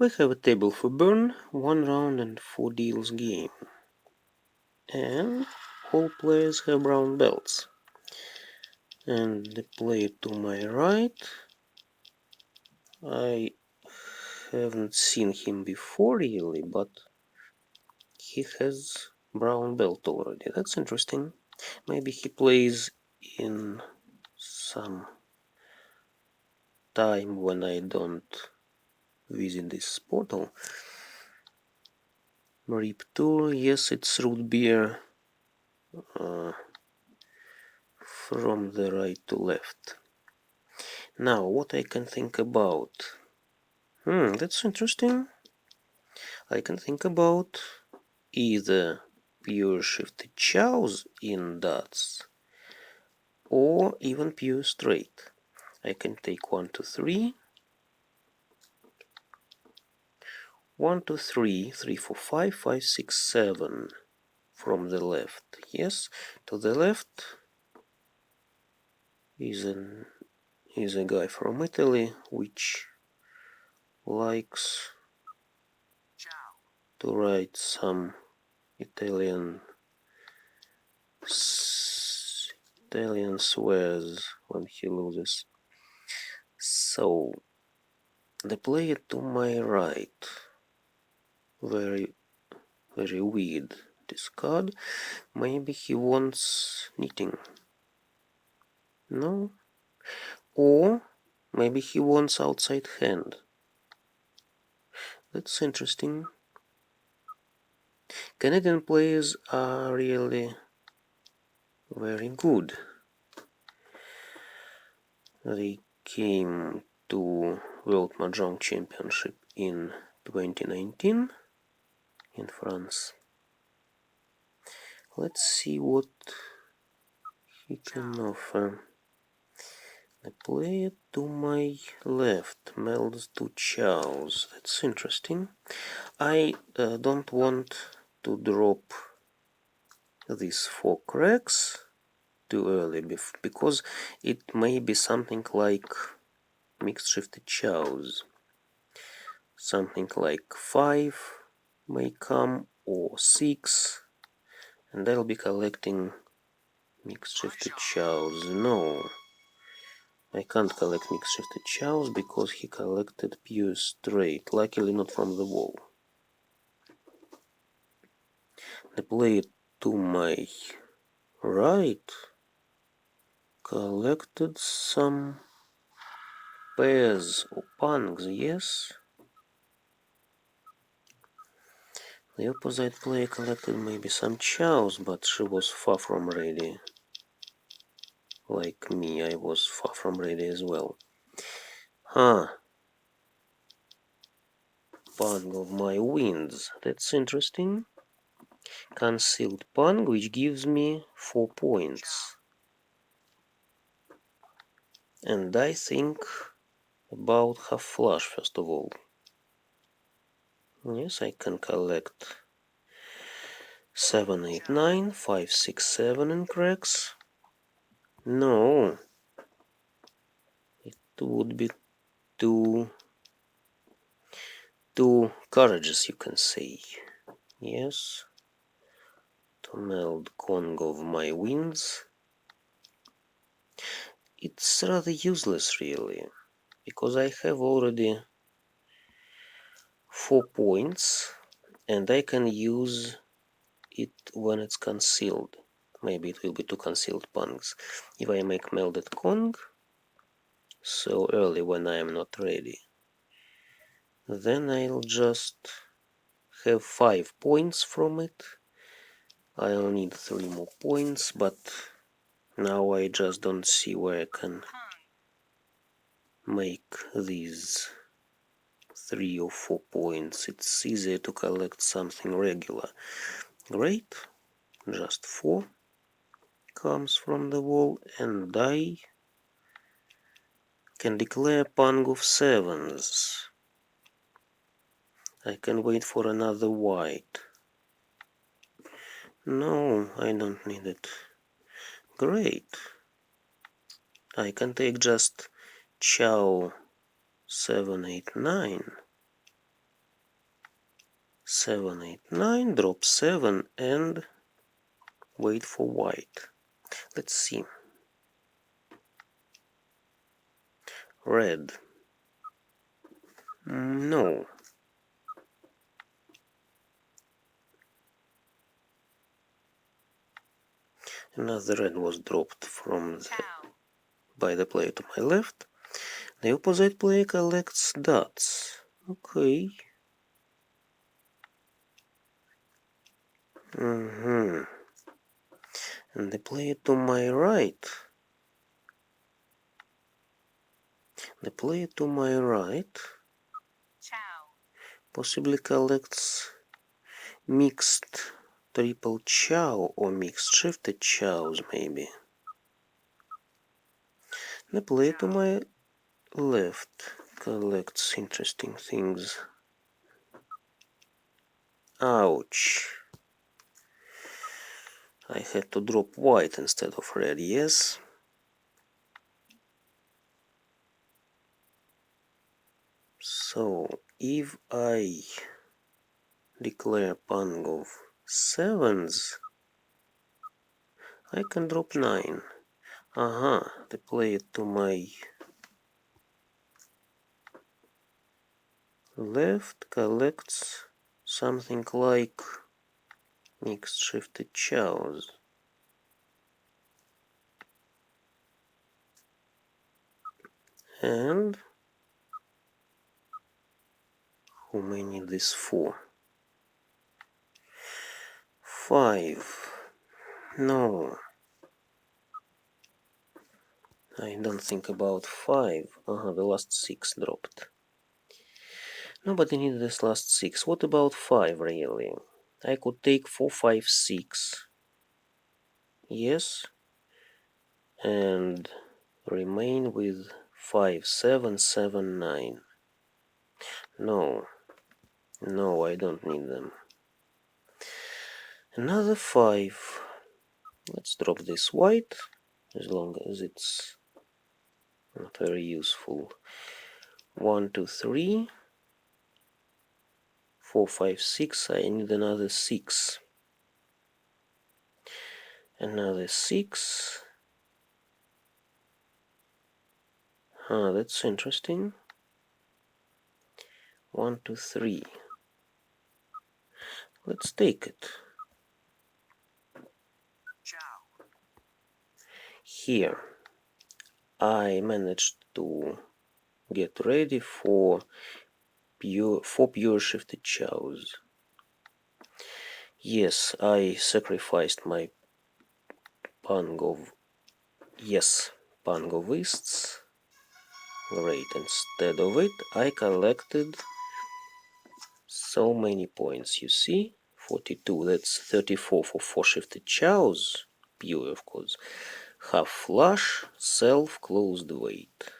We have a table for Bern, 1 round and 4 deals game. And all players have brown belts. And the player to my right, I haven't seen him before really, but he has brown belt already. That's interesting. Maybe he plays in some time when I don't visit this portal. Rip Tour, yes, it's root beer from the right to left. Now, what I can think about? That's interesting. I can think about either pure shifted chows in dots or even pure straight. I can take 1, 2, 3. 1, 2, 3, 3, 4, 5, 5, 6, 7 from the left. Yes, to the left is a guy from Italy which likes to write some Italian swears when he loses. So the player to my right, very weird discard. Maybe he wants knitting. No? Or maybe he wants outside hand. That's interesting. Canadian players are really very good. They came to World Mahjong Championship in 2019 in France. Let's see what he can offer. The player to my left melds to chows. That's interesting. I don't want to drop these 4 cracks too early because it may be something like mixed shifted chows. Something like 5 may come or 6, and I'll be collecting mixed shifted chows. No, I can't collect mixed shifted chows because he collected pure straight, luckily not from the wall. The player to my right collected some pairs or pungs, yes? The opposite player collected maybe some chows, but she was far from ready. Like me, I was far from ready as well. Pung of my wins. That's interesting. Concealed pung, which gives me 4 points. And I think about half flush first of all. Yes, I can collect 7, 8, 9, 5, 6, 7 in cracks. No, it would be too courageous, you can say. Yes, to meld Kong of my wins. It's rather useless really, because I have already 4 points and I can use it when it's concealed. Maybe it will be 2 concealed pungs. If I make melded Kong so early when I am not ready, then I'll just have 5 points from it. I'll need 3 more points, but now I just don't see where I can make these 3 or 4 points. It's easier to collect something regular. Great, just 4 comes from the wall, and I can declare pung of 7s. I can wait for another white. No, I don't need it. Great. I can take just chow 7, 8, 9. 7, 8, 9, drop 7 and wait for white. Let's see. Red. No. Another red was dropped by the player to my left. The opposite player collects dots. Okay. And the player to my right. Possibly collects mixed triple chow or mixed shifted chows maybe. The player to my left collects interesting things. Ouch. I had to drop white instead of red, yes? So, if I declare pung of sevens, I can drop 9. The player to my left collects something like mixed shifted chows. And who may need this for? 5. No. I don't think about 5. The last 6 dropped. Nobody needs this last 6. What about 5 really? I could take 4, 5, 6. Yes. And remain with 5, 7, 7, 9. No. No, I don't need them. Another 5. Let's drop this white, as long as it's not very useful. 1, 2, 3. 4, 5, 6. I need another 6. Another 6. That's interesting. 1, 2, 3. Let's take it. Here, I managed to get ready for pure shifted chows. Yes, I sacrificed my pung of pangovists. Great. Instead of it, I collected so many points. You see, 42. That's 34 for 4 shifted chows. Pure, of course. Half flush, self closed weight.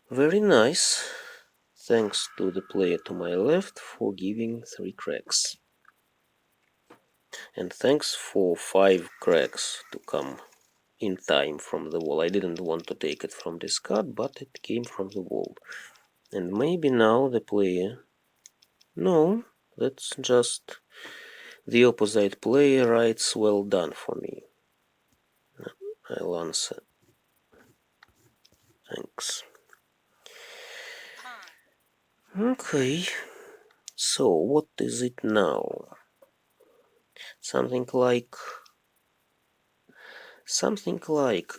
Very nice. Thanks to the player to my left for giving 3 cracks. And thanks for 5 cracks to come in time from the wall. I didn't want to take it from this card, but it came from the wall. And maybe now the player... No, that's just the opposite player writes well done for me. I'll answer. Thanks. Okay, so what is it now? Something like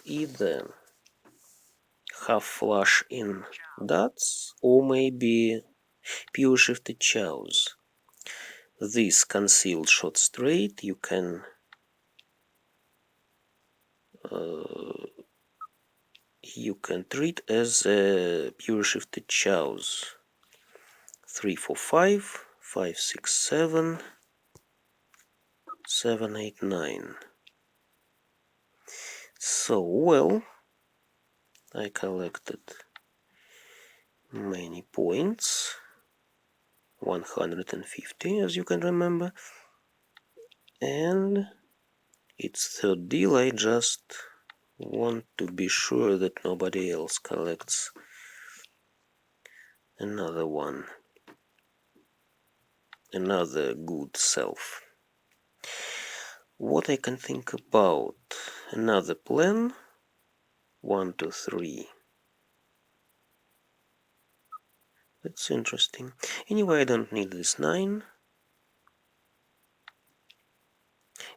either half flush in dots or maybe pure shifted chows. This concealed shot straight you can treat as a pure shifted chows. 3, 4, 5, 5, 6, 7, 7, 8, 9. So, well, I collected many points, 150 as you can remember, and it's third deal. I just want to be sure that nobody else collects another one. another good self. What I can think about? Another plan. 1, 2, 3. That's interesting. Anyway, I don't need this 9.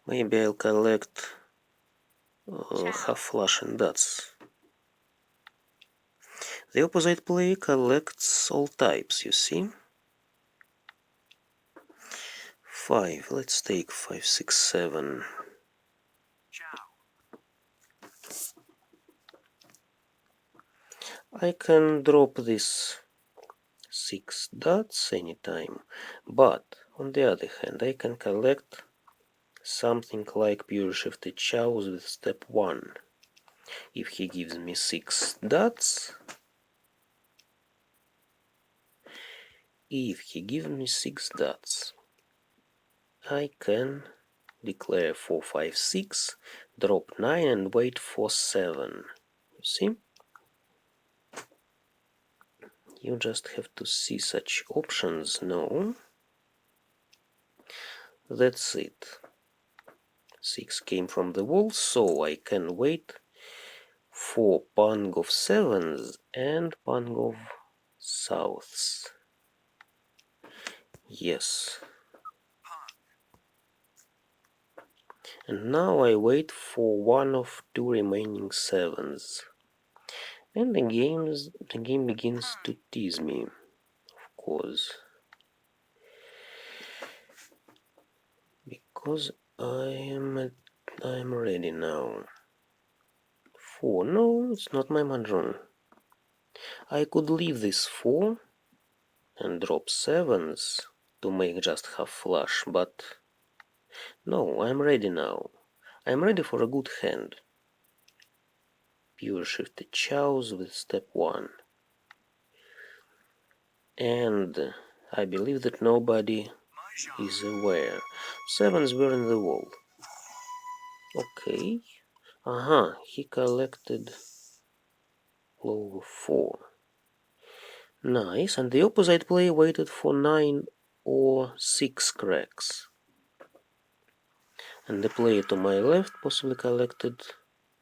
Maybe I'll collect half flush and dots. The opposite player collects all types, you see? 5. Let's take 5, 6, 7. I can drop this 6 dots anytime, but on the other hand, I can collect something like pure shifted chows with step 1. If he gives me 6 dots, I can declare 4, 5, 6, drop 9 and wait for 7. You see? You just have to see such options. No. That's it. 6 came from the wall, so I can wait for pung of 7s and pung of souths. Yes. And now I wait for one of 2 remaining 7s. And the game begins to tease me, of course. Because I am ready now. 4. No, it's not my mahjong. I could leave this 4 and drop 7s to make just half flush, but no, I'm ready now. I'm ready for a good hand. Pure shifted chows with step 1. And I believe that nobody is aware. 7s were in the wall. Okay. He collected low 4. Nice, and the opposite player waited for 9 or 6 cracks. And the player to my left possibly collected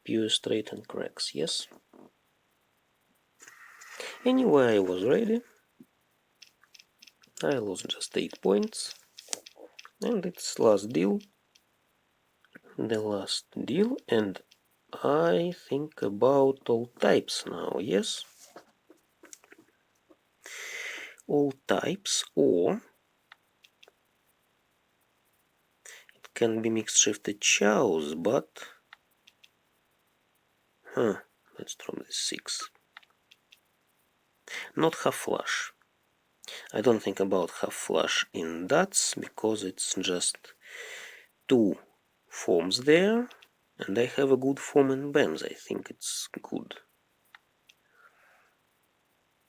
pure straight and cracks, yes? Anyway, I was ready. I lost just 8 points. And it's last deal. The last deal, and I think about all types now, yes? All types, or it can be mixed shifted chows, but let's drop the 6. Not half flush. I don't think about half flush in dots because it's just 2 forms there, and I have a good form in BAMs. I think it's good.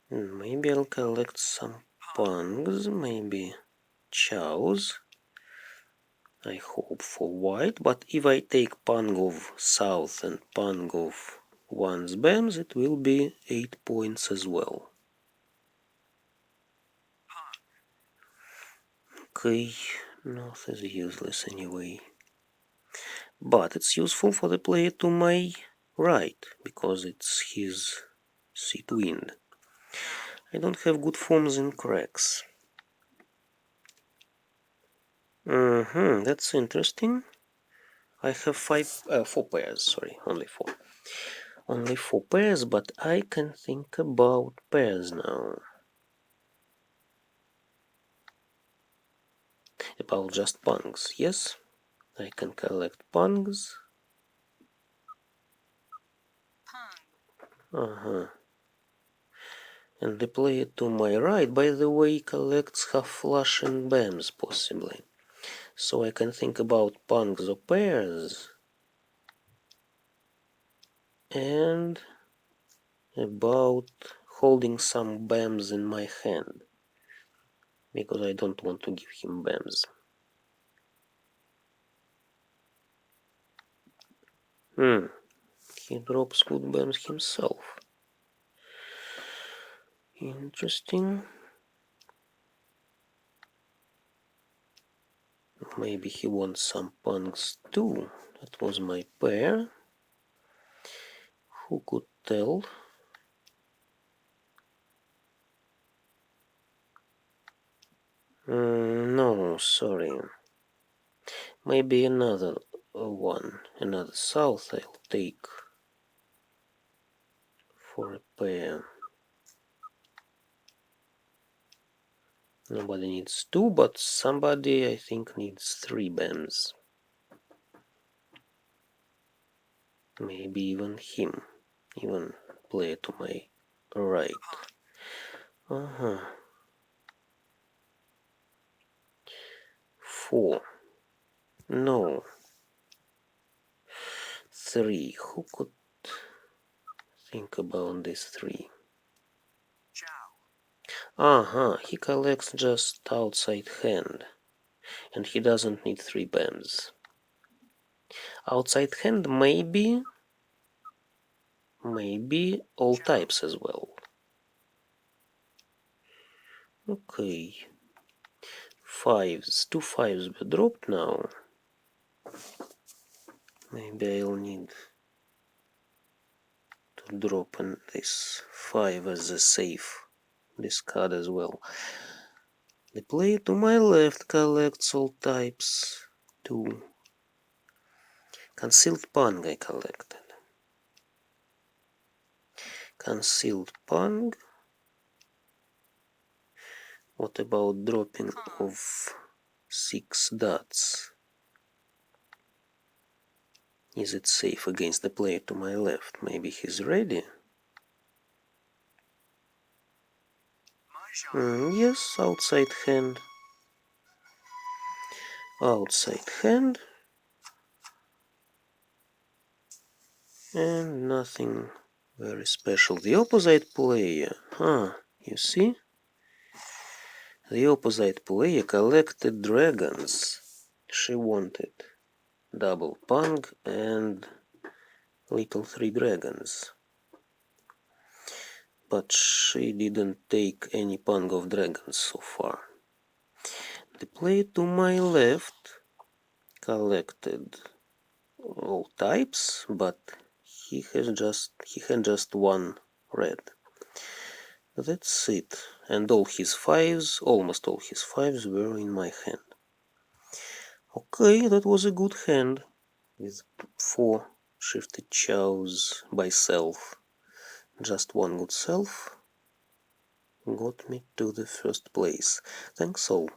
Maybe I'll collect some pungs, maybe chows. I hope for white, but if I take pung of south and pung of one's BAMs, it will be 8 points as well. Okay, north is useless anyway. But it's useful for the player to my right, because it's his seat wind. I don't have good forms in cracks. That's interesting. I have 4 pairs, sorry, only 4. Only 4 pairs, but I can think about pairs now. About just pungs, yes? I can collect pungs. And the player to my right, by the way, collects half flush and BAMs, possibly. So I can think about pungs or pairs. And about holding some BAMs in my hand. Because I don't want to give him BAMs. He drops good BAMs himself. Interesting. Maybe he wants some punks too. That was my pair. Who could tell? No, sorry. Maybe another one, another south I'll take for a pair. Nobody needs two, but somebody I think needs three bams. Maybe even him. Even player to my right. Uh-huh. 4. No. 3. Who could think about this 3? Uh-huh. He collects just outside hand. And he doesn't need 3 bams. Outside hand, maybe all types as well. Okay. 5s. 2 5s were dropped now. Maybe I'll need to drop this 5 as a safe discard as well. The player to my left collects all types. 2. Concealed pung I collected. Concealed pung. What about dropping of 6 dots? Is it safe against the player to my left? Maybe he's ready? Yes, outside hand. Outside hand. And nothing very special. The opposite player. You see? The opposite player collected dragons. She wanted double pung and little 3 dragons. But she didn't take any pung of dragons so far. The player to my left collected all types, but he had just 1 red. That's it. And almost all his 5s were in my hand. Okay, that was a good hand. With 4 shifted chows by self. Just 1 good self got me to the first place. Thanks all.